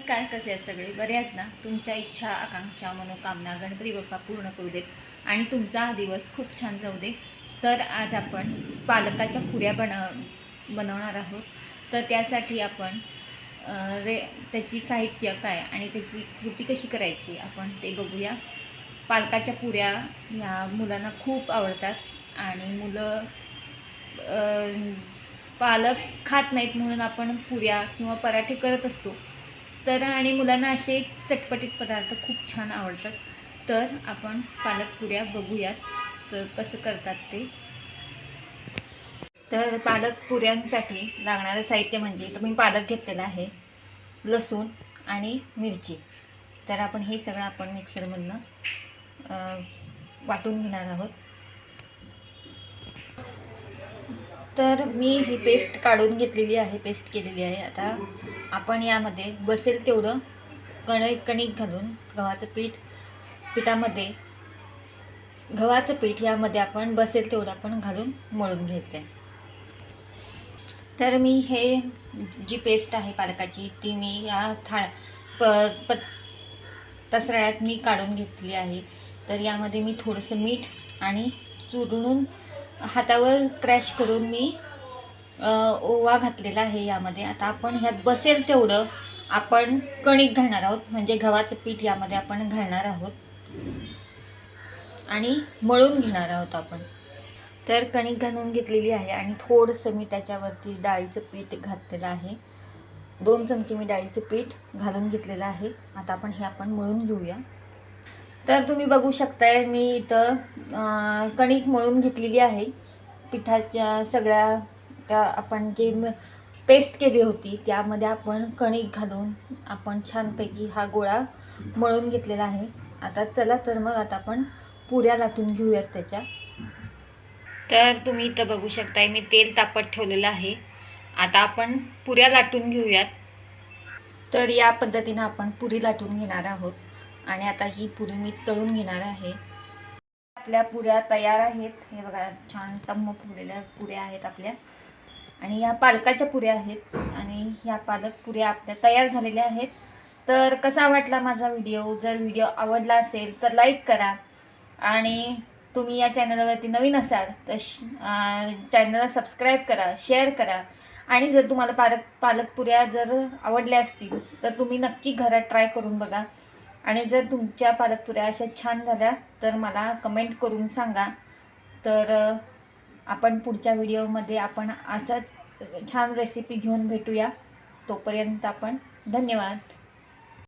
नमस्कार, कसे आहेत सगळे? बरे आहेत ना? तुमच्या इच्छा, आकांक्षा, मनोकामना गणपती बाप्पा पूर्ण करू देत आणि तुमचा हा दिवस खूप छान जाऊ दे. तर आज आपण पालकाच्या पुऱ्या बनवणार आहोत. तर त्यासाठी आपण त्याची साहित्य काय आणि त्याची कृती कशी करायची आपण ते बघूया. पालकाच्या पुऱ्या ह्या मुलांना खूप आवडतात आणि मुलं पालक खात नाहीत म्हणून आपण पुऱ्या किंवा पराठे करत असतो. तर आणि मुलांना असे चटपटीत पदार्थ खूप छान आवडतात. तर आपण पालक पुऱ्या बघूयात तर कसं करतात ते. तर पालक पुऱ्यांसाठी लागणारं साहित्य म्हणजे तर मी पालक घेतलेला आहे, लसूण आणि मिरची. तर आपण हे सगळं आपण मिक्सरमधनं वाटून घेणार आहोत. तर मी ही पेस्ट काढून घेतलेली आहे, पेस्ट केलेली आहे. आता आपण यामध्ये बसेल तेवढं कणिक घालून गव्हाचं पीठ यामध्ये आपण बसेल तेवढं आपण घालून मळून घ्यायचं आहे. तर मी हे जी पेस्ट आहे पालकाची ती मी या तसराळ्यात मी काढून घेतली आहे. तर यामध्ये मी थोडंसं मीठ आणि चुरून हातावर क्रॅश करून मी ओवा घातलेला आहे यामध्ये. आता आपण ह्यात बसेल तेवढं आपण कणिक घालणार आहोत, म्हणजे गव्हाचं पीठ यामध्ये आपण घालणार आहोत आणि मळून घेणार आहोत आपण. तर कणिक घालून घेतलेली आहे आणि थोडंसं मी त्याच्यावरती डाळीचं पीठ घातलेलं आहे. 2 चमचे मी डाळीचं पीठ घालून घेतलेलं आहे. आता आपण मळून घेऊया. तर तुम्ही बघू शकताय मी इथं कणिक मळून घेतलेली आहे. पिठाच्या सगळ्या त्या आपण जे पेस्ट केली होती त्यामध्ये आपण कणिक घालून आपण छानपैकी हा गोळा मळून घेतलेला आहे. आता चला तर मग आता आपण पुऱ्या लाटून घेऊयात त्याच्या. तर तुम्ही इथं बघू शकताय मी तेल तापत ठेवलेलं आहे. आता आपण पुऱ्या लाटून घेऊयात. तर या पद्धतीनं आपण पुरी लाटून घेणार आहोत आणि आता ही पुरी मी तळून घेणार आहे. आपल्या पुऱ्या तयार आहेत. हे बघा छान तम्म फुगलेल्या पुऱ्या आहेत आपल्या आणि या पालकाच्या पुऱ्या आहेत आणि ह्या पालक पुऱ्या आपल्या तयार झालेल्या आहेत. तर कसा वाटला माझा व्हिडिओ? जर व्हिडिओ आवडला असेल तर लाईक करा आणि तुम्ही या चॅनलवरती नवीन असाल तर चॅनलला सबस्क्राईब करा, शेअर करा आणि जर तुम्हाला पालक पुऱ्या जर आवडल्या असतील तर तुम्ही नक्की घरात ट्राय करून बघा आणि जर तुमच्या पालक पुऱ्या अशा छान झाल्या तर मला कमेंट करून सांगा. तर आपण पुढच्या व्हिडिओमध्ये आपण असाच छान रेसिपी घेऊन भेटूया. तोपर्यंत आपण धन्यवाद.